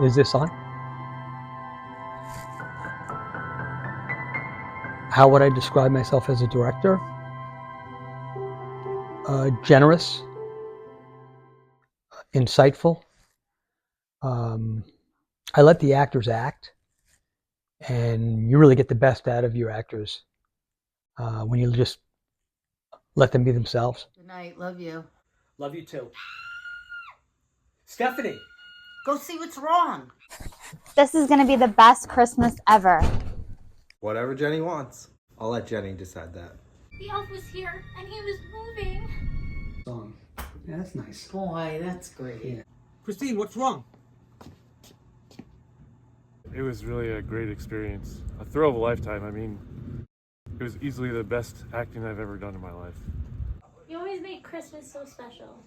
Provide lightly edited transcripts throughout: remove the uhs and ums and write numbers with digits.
Is this on? How would I describe myself as a director? Generous, insightful. Um, I let the actors act, and you really get the best out of your actors when you just let them be themselves. Good night. Love you. Love you too. Stephanie! Go see what's wrong. This is going to be the best Christmas ever. Whatever Jenny wants. I'll let Jenny decide that. The elf was here, and he was moving. Song. Yeah, that's nice. Boy, that's great. Yeah. Christine, what's wrong? It was really a great experience. A thrill of a lifetime. I mean, it was easily the best acting I've ever done in my life. You always make Christmas so special.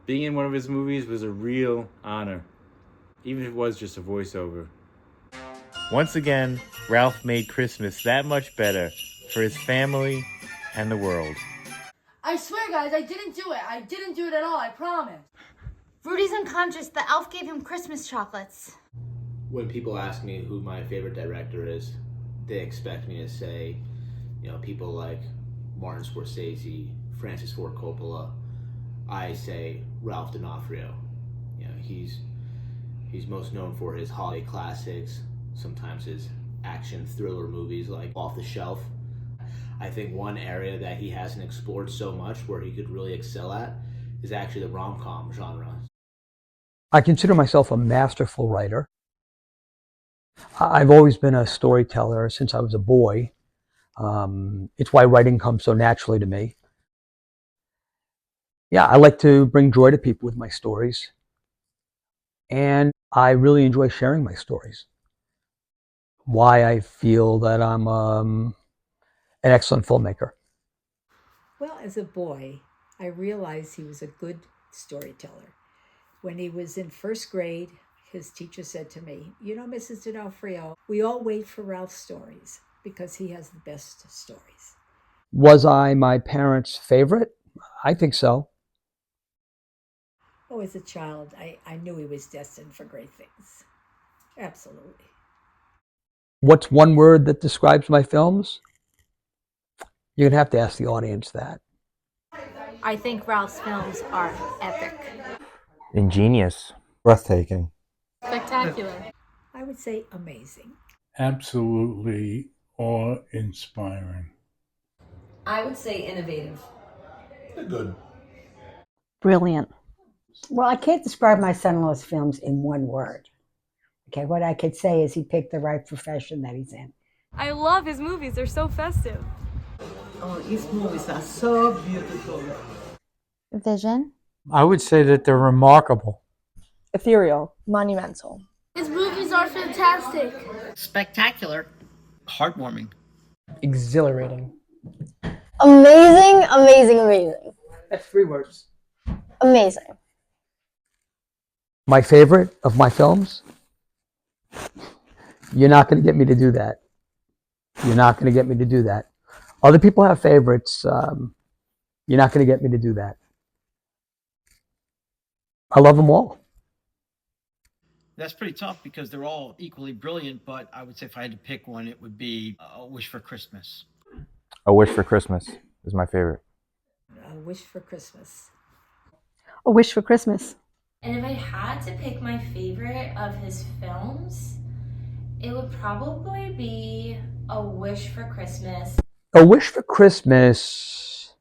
Being in one of his movies was a real honor, even if it was just a voiceover. Once again, Ralph made Christmas that much better for his family and the world. I swear, guys, I didn't do it. I didn't do it at all, I promise. Rudy's unconscious. The elf gave him Christmas chocolates. When people ask me who my favorite director is, they expect me to say, people like Martin Scorsese, Francis Ford Coppola. I say Ralph D'Onofrio. He's most known for his holiday classics, sometimes his action thriller movies like Off the Shelf. I think one area that he hasn't explored so much where he could really excel at is actually the rom-com genre. I consider myself a masterful writer. I've always been a storyteller since I was a boy. It's why writing comes so naturally to me. Yeah, I like to bring joy to people with my stories. And I really enjoy sharing my stories. Why I feel that I'm an excellent filmmaker. Well, as a boy, I realized he was a good storyteller. When he was in first grade, his teacher said to me, Mrs. D'Onofrio, we all wait for Ralph's stories because he has the best stories. Was I my parents' favorite? I think so. Oh, as a child, I knew he was destined for great things. Absolutely. What's one word that describes my films? You're going to have to ask the audience that. I think Ralph's films are epic. Ingenious. Breathtaking. Spectacular. I would say amazing. Absolutely awe-inspiring. I would say innovative. Good. Brilliant. Well, I can't describe my son-in-law's films in one word. Okay, what I could say is he picked the right profession that he's in. I love his movies. They're so festive. Oh, his movies are so beautiful. Vision. I would say that they're remarkable. Ethereal. Monumental. His movies are fantastic. Spectacular. Heartwarming. Exhilarating. Amazing, amazing, amazing. That's 3 words. Amazing. My favorite of my films? You're not going to get me to do that. You're not going to get me to do that. Other people have favorites. You're not going to get me to do that. I love them all. That's pretty tough because they're all equally brilliant, but I would say if I had to pick one, it would be A Wish for Christmas. A Wish for Christmas is my favorite. A Wish for Christmas. A Wish for Christmas. And if I had to pick my favorite of his films, it would probably be A Wish for Christmas. A Wish for Christmas,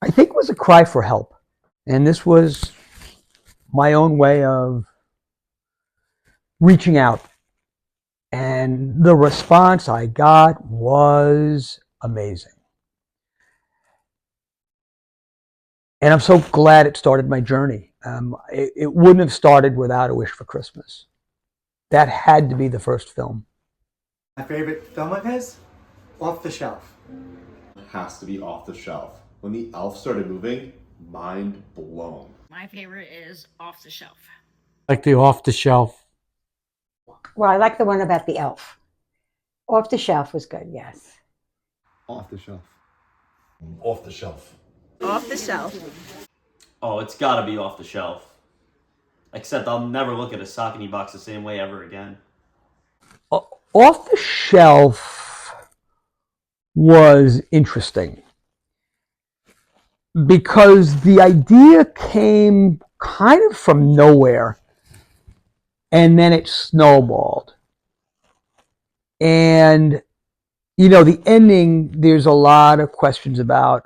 I think, was a cry for help. And this was my own way of reaching out. And the response I got was amazing. And I'm so glad it started my journey. It wouldn't have started without A Wish for Christmas. That had to be the first film. My favorite film of his? Off the Shelf. It has to be Off the Shelf. When the elf started moving, mind blown. My favorite is Off the Shelf. Like the Off the Shelf. Well, I like the one about the elf. Off the Shelf was good, yes. Off the Shelf. Off the shelf. Off the shelf. Oh, it's gotta be off the shelf. Except I'll never look at a Saucony box the same way ever again. Off the Shelf was interesting because the idea came kind of from nowhere and then it snowballed. And, you know, the ending, there's a lot of questions about,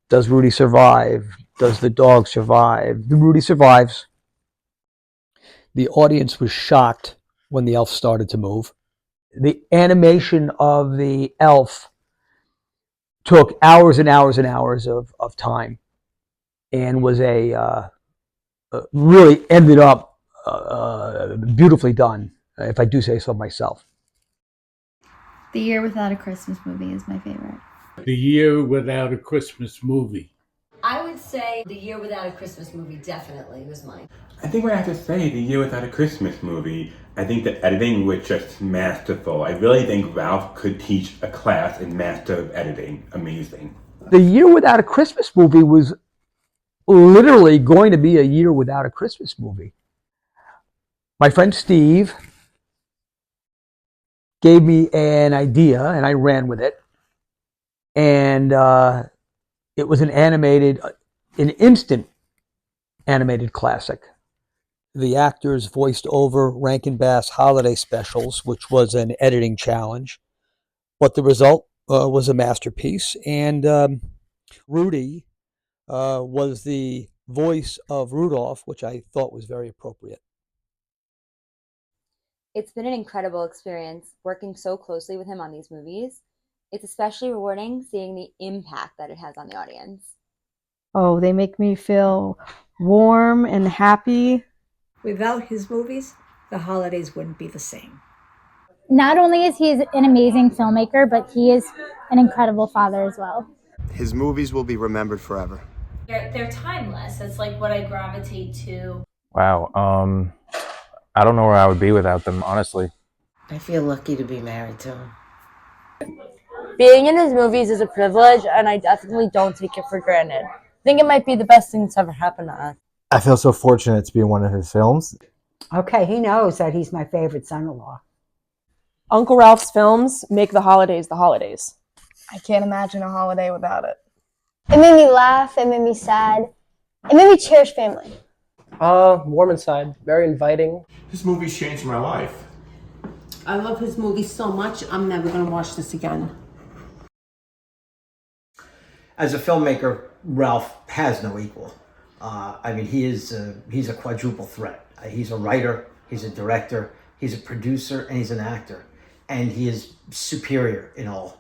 does Rudy survive? Does the dog survive? Rudy survives. The audience was shocked when the elf started to move. The animation of the elf took hours and hours and hours of time and was really ended up beautifully done, if I do say so myself. The Year Without a Christmas Movie is my favorite. The Year Without a Christmas Movie. I would say The Year Without a Christmas Movie definitely was mine. I think what I have to say, The Year Without a Christmas Movie, I think the editing was just masterful. I really think Ralph could teach a class in Master of Editing. Amazing. The Year Without a Christmas Movie was literally going to be a Year Without a Christmas Movie. My friend Steve gave me an idea and I ran with it. And it was an instant animated classic. The actors voiced over Rankin Bass holiday specials, which was an editing challenge. But the result was a masterpiece. And Rudy was the voice of Rudolph, which I thought was very appropriate. It's been an incredible experience working so closely with him on these movies. It's especially rewarding seeing the impact that it has on the audience. Oh, they make me feel warm and happy. Without his movies, the holidays wouldn't be the same. Not only is he an amazing filmmaker, but he is an incredible father as well. His movies will be remembered forever. They're timeless. It's like what I gravitate to. Wow. I don't know where I would be without them, honestly. I feel lucky to be married to him. Being in his movies is a privilege, and I definitely don't take it for granted. I think it might be the best thing that's ever happened to us. I feel so fortunate to be in one of his films. Okay, he knows that he's my favorite son-in-law. Uncle Ralph's films make the holidays the holidays. I can't imagine a holiday without it. It made me laugh, it made me sad, it made me cherish family. Warm inside, very inviting. His movies changed my life. I love his movies so much, I'm never going to watch this again. As a filmmaker, Ralph has no equal. I mean, he's a quadruple threat. He's a writer, he's a director, he's a producer, and he's an actor. And he is superior in all.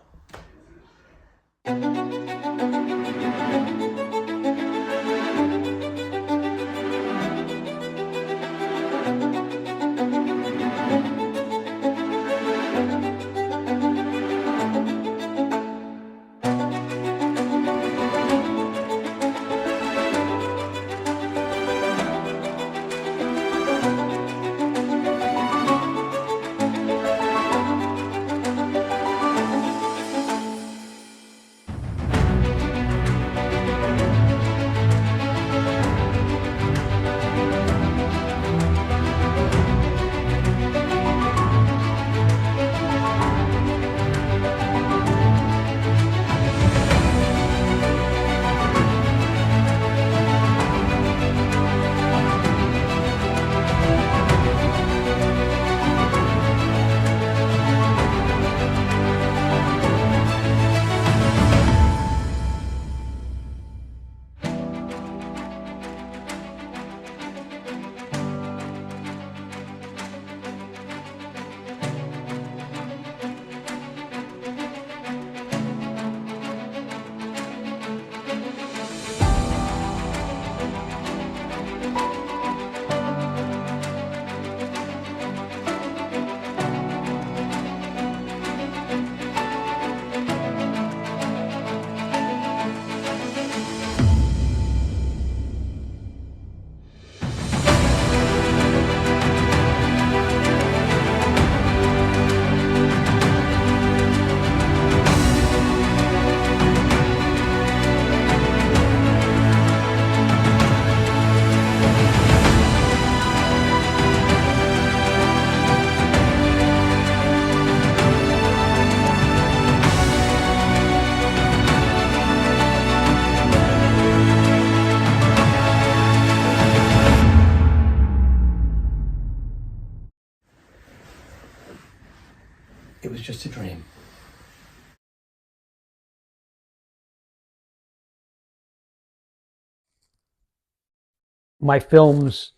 My films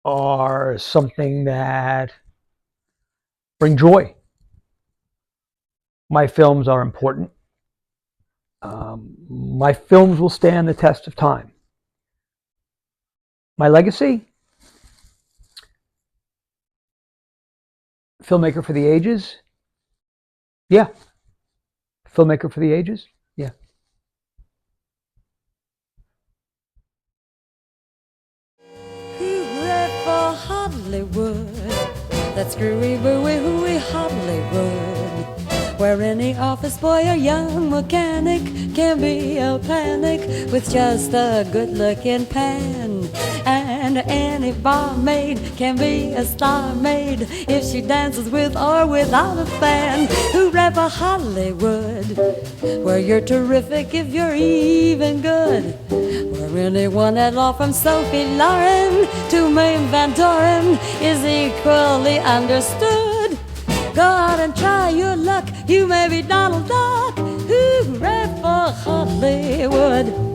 are something that bring joy. My films are important. My films will stand the test of time. My legacy? Filmmaker for the ages? Yeah. Filmmaker for the ages? Yeah. Hooray for Hollywood. That's screwy booey hooey Hollywood. Where any office boy or young mechanic can be a panic with just a good-looking pan. And any barmaid can be a star maid if she dances with or without a fan. Hooray for Hollywood, where you're terrific if you're even good. Where anyone at all from Sophie Loren to Mame Van Doren is equally understood. Go out and try your luck, you may be Donald Duck. Hooray for Hollywood.